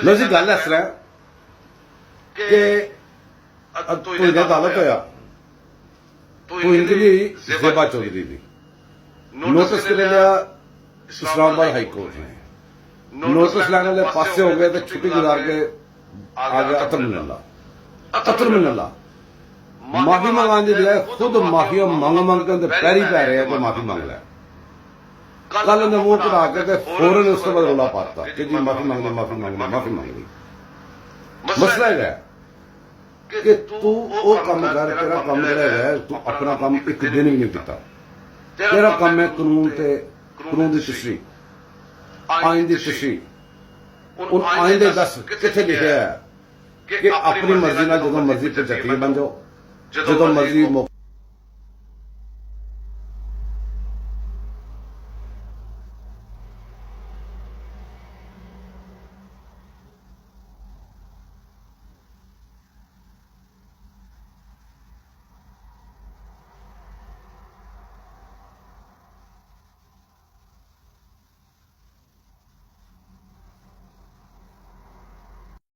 लो जी गल इस तरह कि तो इन्हें अदालत होया तो इनकी भी जेबा चौधरी दी नोटिस कर लिया इस्लामाबाद हाई कोर्ट ने नोटिस लेने वाले पासे हो गए तो छुट्टी गुजार के आ गया अतर मिनल्ला माफी मंगाने की बजाय खुद माफी मंग के पैरी पै रहे हैं तो माफी मंग लिया कल ने मुंह करा के फौरन उसके बाद रौला पाता कि जी माफी मांग ली मसला है कि तू वो काम कर तेरा काम है तू अपना काम एक दिन भी नहीं किया तेरा काम है कानून की तशरीह आइन की तशरीह उन आइन के दस कितने लिखा है कि अपनी मर्जी ना जो मर्जी पे जतीर बन जाओ जो मर्जी